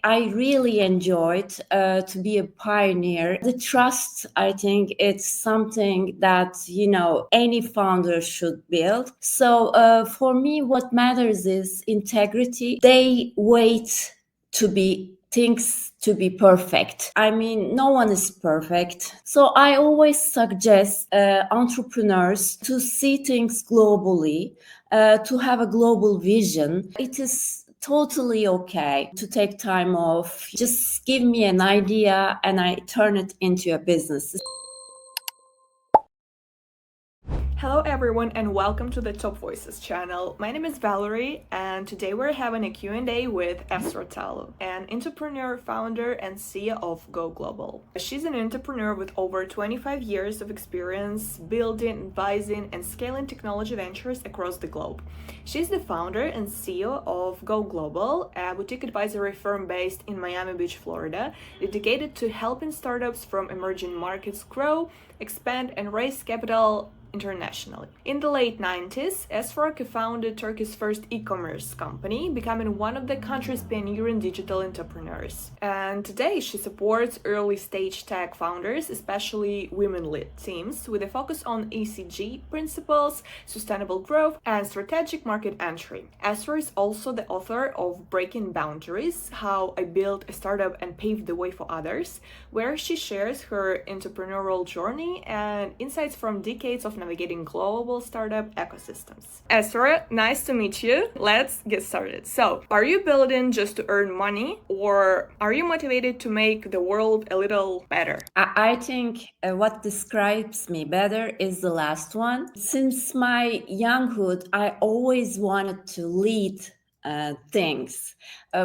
I really enjoyed to be a pioneer. The trust, I think it's something that, any founder should build. So for me, what matters is integrity. They wait to be things to be perfect. I mean, no one is perfect. So I always suggest entrepreneurs to see things globally, to have a global vision. It is totally okay to take time off. Just give me an idea and I turn it into a business. Hello everyone and welcome to the Top Voices channel. My name is Valerie and today we're having a Q&A with Esra Talu, an entrepreneur, founder and CEO of GoGlobal. She's an entrepreneur with over 25 years of experience building, advising and scaling technology ventures across the globe. She's the founder and CEO of GoGlobal, a boutique advisory firm based in Miami Beach, Florida, dedicated to helping startups from emerging markets grow, expand and raise capital internationally. In the late 90s, Esra co-founded Turkey's first e-commerce company, becoming one of the country's pioneering digital entrepreneurs. And today she supports early-stage tech founders, especially women-led teams, with a focus on ESG principles, sustainable growth, and strategic market entry. Esra is also the author of Breaking Boundaries: How I Built a Startup and Paved the Way for Others, where she shares her entrepreneurial journey and insights from decades of navigating global startup ecosystems. Esra, nice to meet you. Let's get started. So, are you building just to earn money, or are you motivated to make the world a little better? I think what describes me better is the last one. Since my younghood, I always wanted to lead things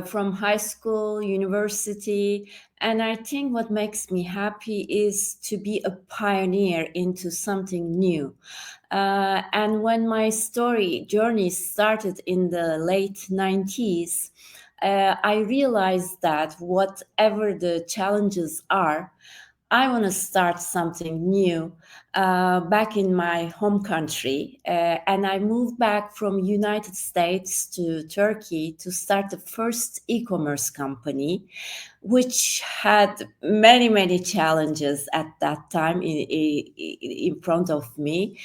from high school, university. And I think what makes me happy is to be a pioneer into something new. And when my journey started in the late 90s, I realized that whatever the challenges are, I want to start something new back in my home country. And I moved back from United States to Turkey to start the first e-commerce company, which had many, many challenges at that time in front of me.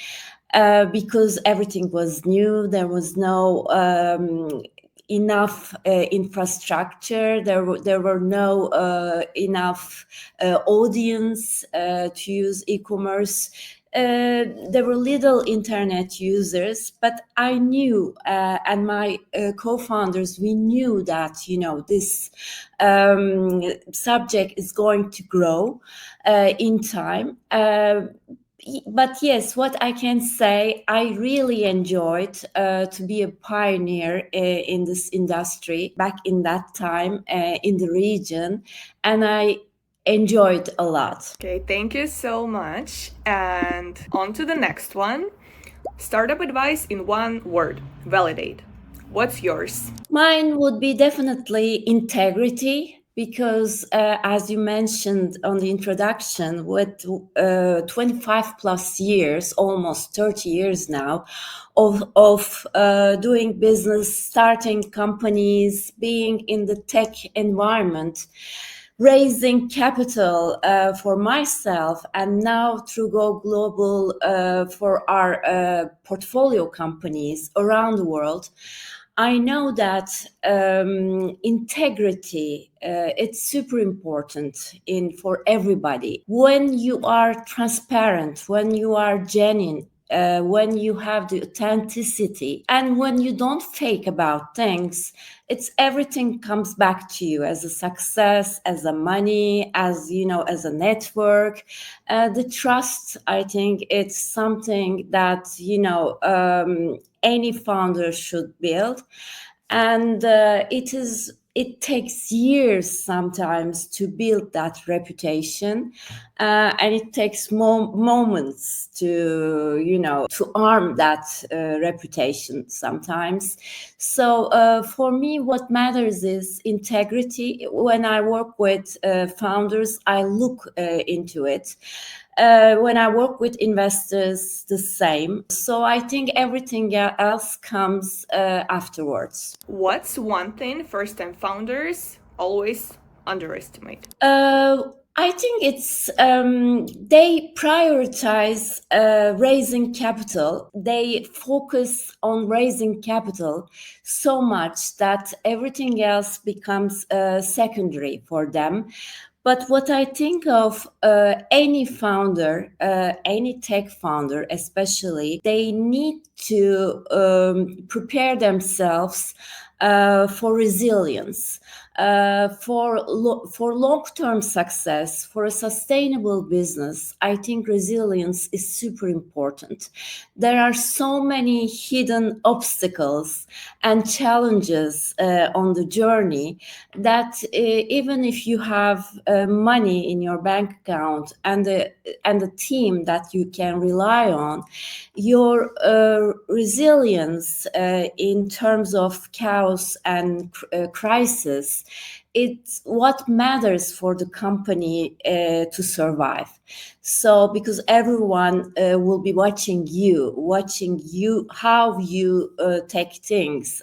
Because everything was new, there was no enough infrastructure. There were no enough audience to use e-commerce. There were little internet users, but I knew, and my co-founders, we knew that this subject is going to grow in time. But yes, what I can say, I really enjoyed to be a pioneer in this industry back in that time in the region, and I enjoyed a lot. Okay, thank you so much. And on to the next one. Startup advice in one word: validate. What's yours? Mine would be definitely integrity. Because, as you mentioned on the introduction, with 25 plus years, almost 30 years now, of doing business, starting companies, being in the tech environment, raising capital for myself, and now through Go Global for our portfolio companies around the world, I know that integrity it's super important in for everybody. When you are transparent, when you are genuine, when you have the authenticity, and when you don't fake about things, it's everything comes back to you as a success, as a money, as as a network. The trust, I think it's something that any founder should build, and it takes years sometimes to build that reputation, and it takes moments to to arm that reputation sometimes. So for me, what matters is integrity. When I work with founders, I look into it. When I work with investors, the same. So I think everything else comes afterwards. What's one thing first time founders always underestimate? I think it's they prioritize raising capital. They focus on raising capital so much that everything else becomes secondary for them. But what I think of any founder, any tech founder especially, they need to prepare themselves for resilience, for long-term success, for a sustainable business. I think resilience is super important. There are so many hidden obstacles and challenges on the journey that even if you have money in your bank account and a team that you can rely on, your resilience in terms of chaos and crisis, it's what matters for the company to survive. So because everyone will be watching you how you take things,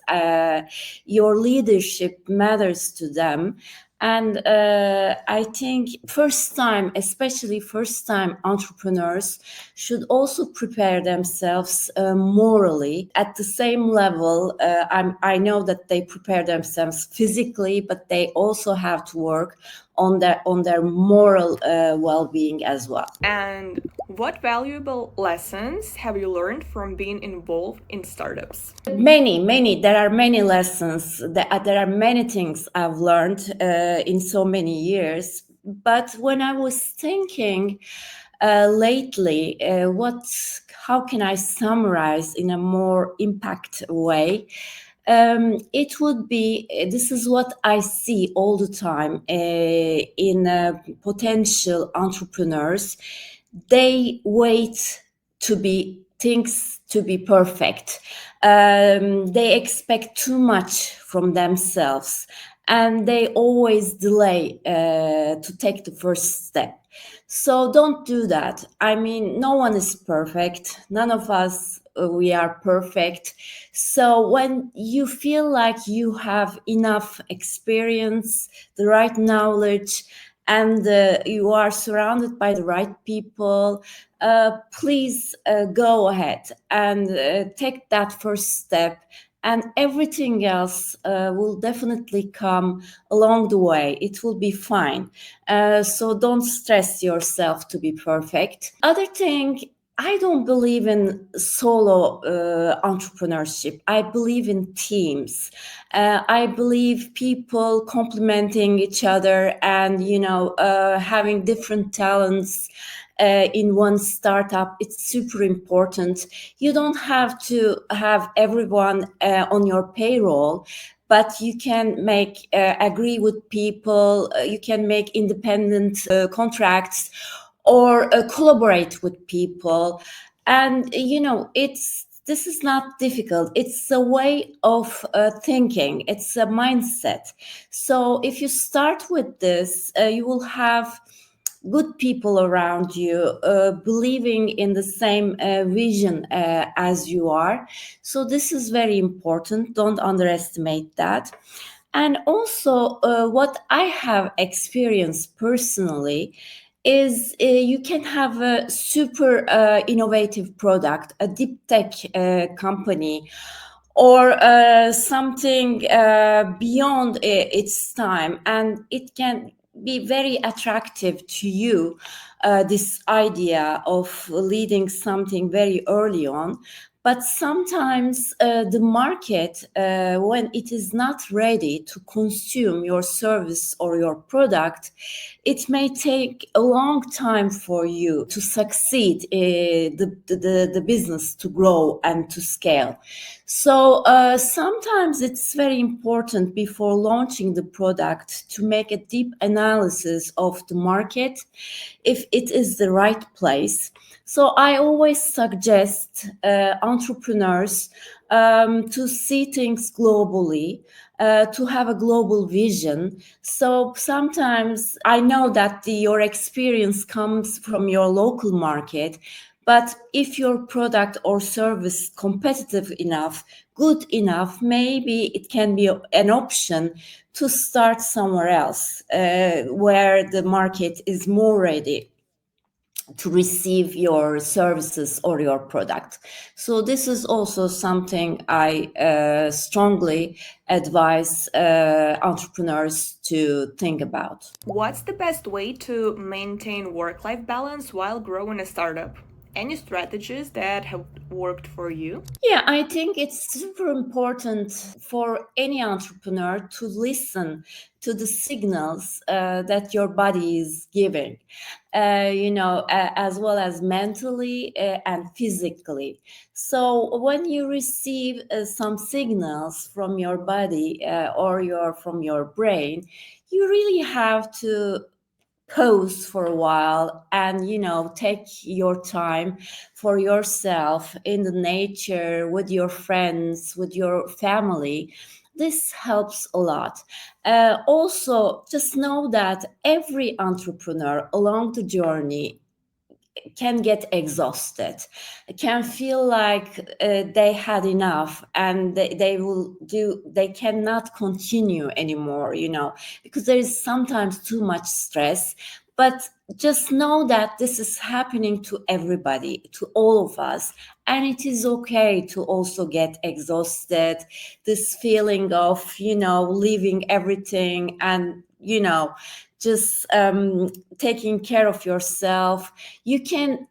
your leadership matters to them. And I think especially first time entrepreneurs should also prepare themselves morally at the same level. I know that they prepare themselves physically, but they also have to work on their moral well-being as well. And what valuable lessons have you learned from being involved in startups? Many. There are many lessons. There are many things I've learned in so many years. But when I was thinking lately, how can I summarize in a more impact way? It would be this is what I see all the time in potential entrepreneurs. They wait to be things to be perfect. They expect too much from themselves, and they always delay to take the first step. So don't do that. I mean, no one is perfect. None of us we are perfect. So when you feel like you have enough experience, the right knowledge, and you are surrounded by the right people, please go ahead and take that first step, and everything else will definitely come along the way. It will be fine. So don't stress yourself to be perfect. Other thing, I don't believe in solo entrepreneurship. I believe in teams. I believe people complementing each other and, having different talents in one startup. It's super important. You don't have to have everyone on your payroll, but you can agree with people. You can make independent contracts or collaborate with people. And it's this is not difficult. It's a way of thinking. It's a mindset. So if you start with this, you will have good people around you believing in the same vision as you are. So this is very important. Don't underestimate that. And also, what I have experienced personally is you can have a super innovative product, a deep tech company, or something beyond its time, and it can be very attractive to you, this idea of leading something very early on. But sometimes the market, when it is not ready to consume your service or your product, it may take a long time for you to succeed, the business to grow and to scale. So sometimes it's very important before launching the product to make a deep analysis of the market, if it is the right place. So I always suggest entrepreneurs to see things globally, to have a global vision. So sometimes I know that your experience comes from your local market, but if your product or service competitive enough, good enough, maybe it can be an option to start somewhere else where the market is more ready to receive your services or your product. So this is also something I strongly advise entrepreneurs to think about. What's the best way to maintain work life balance while growing a startup? Any strategies that have worked for you? Yeah, I think it's super important for any entrepreneur to listen to the signals that your body is giving, as well as mentally and physically. So when you receive some signals from your body from your brain, you really have to pause for a while and take your time for yourself in the nature, with your friends, with your family. This helps a lot. Also, just know that every entrepreneur along the journey can get exhausted, can feel like they had enough, and they cannot continue anymore, because there is sometimes too much stress. But just know that this is happening to everybody, to all of us, and it is okay to also get exhausted. This feeling of leaving everything and just taking care of yourself. You can,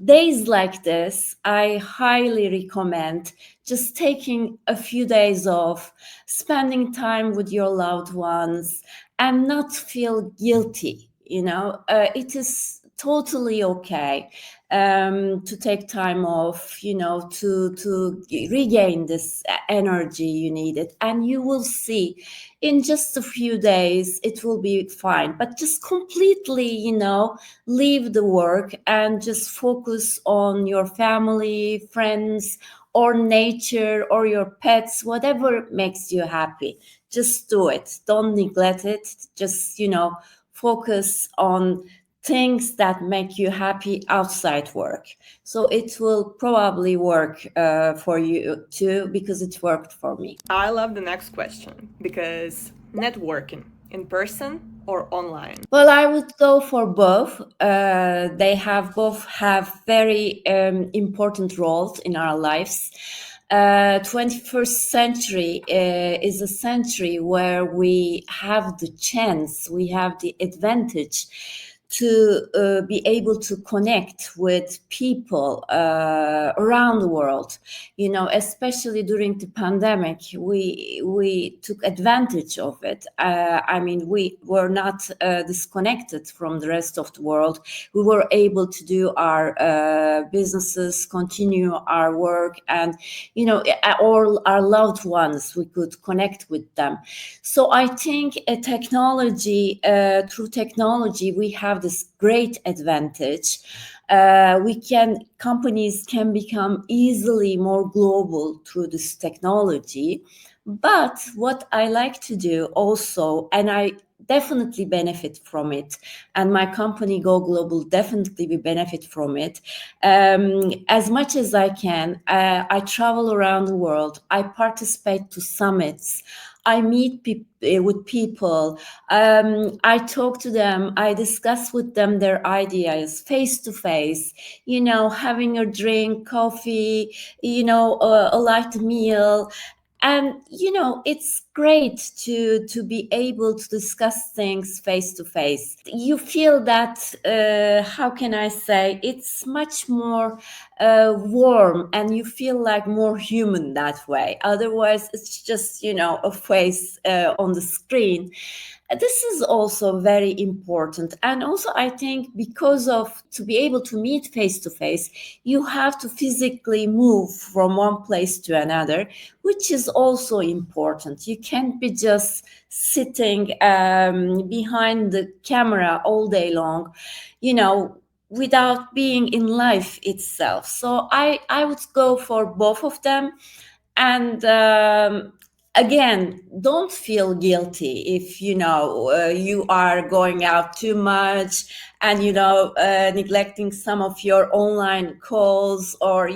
days like this, I highly recommend just taking a few days off, spending time with your loved ones, and not feel guilty. It is totally okay to take time off, to regain this energy you needed, and you will see in just a few days it will be fine. But just completely, leave the work and just focus on your family, friends, or nature, or your pets, whatever makes you happy. Just do it. Don't neglect it. Just, focus on things that make you happy outside work. So it will probably work for you too, because it worked for me. I love the next question because networking in person or online? Well, I would go for both. They have both have very important roles in our lives. 21st century is a century where we have the chance, we have the advantage to be able to connect with people around the world. Especially during the pandemic, we took advantage of it. I mean, we were not disconnected from the rest of the world. We were able to do our businesses, continue our work, and all our loved ones, we could connect with them. So I think through technology, we have this great advantage. Companies can become easily more global through this technology. But what I like to do also, and I definitely benefit from it, and my company GoGlobal definitely will benefit from it. As much as I can, I travel around the world. I participate to summits. I meet with people. I talk to them. I discuss with them their ideas face to face. Having a drink, coffee, a light meal. And it's great to be able to discuss things face to face. You feel that, how can I say, it's much more warm, and you feel like more human that way. Otherwise it's just a face on the screen. This is also very important. And also, I think, because of to be able to meet face to face, you have to physically move from one place to another, which is also important. You can't be just sitting behind the camera all day long, without being in life itself. So I would go for both of them. And again, don't feel guilty if you are going out too much and neglecting some of your online calls, or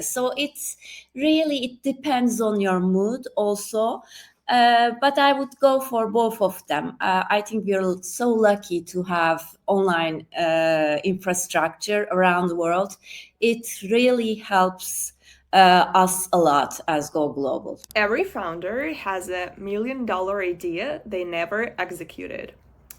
so it's really, it depends on your mood also. But I would go for both of them. I think we're so lucky to have online infrastructure around the world. It really helps us a lot as Go Global. Every founder has $1 million idea they never executed.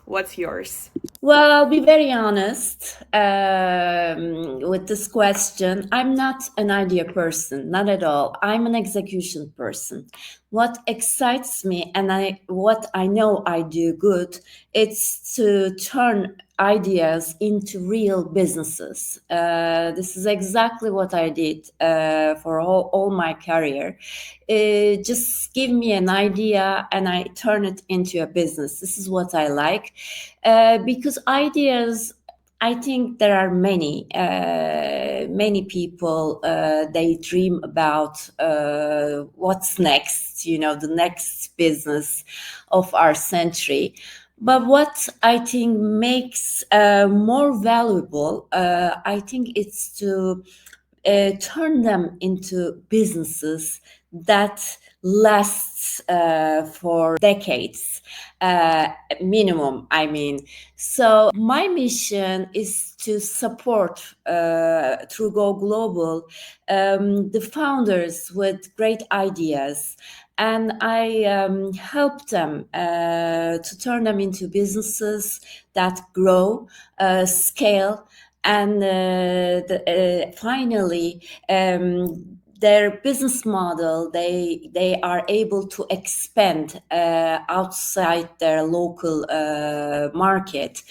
What's yours? Well, I'll be very honest with this question. I'm not an idea person, not at all. I'm an execution person. What excites me, and what I know I do good, it's to turn ideas into real businesses. This is exactly what I did for all my career. Just give me an idea and I turn it into a business. This is what I like, because ideas, I think there are many people, they dream about what's next, the next business of our century. But what I think makes more valuable, I think it's to turn them into businesses that lasts for decades, uh, minimum, I mean. So my mission is to support through Go Global the founders with great ideas, and I help them to turn them into businesses that grow, scale, and finally, their business model, they are able to expand outside their local market.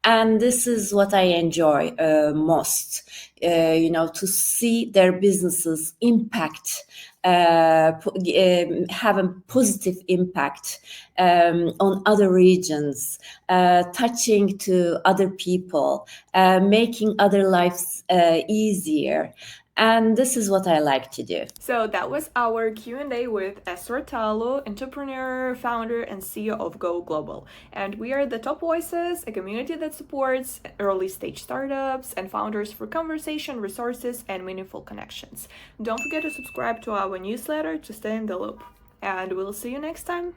And this is what I enjoy most, to see their businesses impact, have a positive impact on other regions, touching to other people, making other lives easier. And this is what I like to do. So that was our Q&A with Esra Talu, entrepreneur, founder, and CEO of Go Global. And we are the Top Voices, a community that supports early stage startups and founders for conversation, resources, and meaningful connections. Don't forget to subscribe to our newsletter to stay in the loop. And we'll see you next time.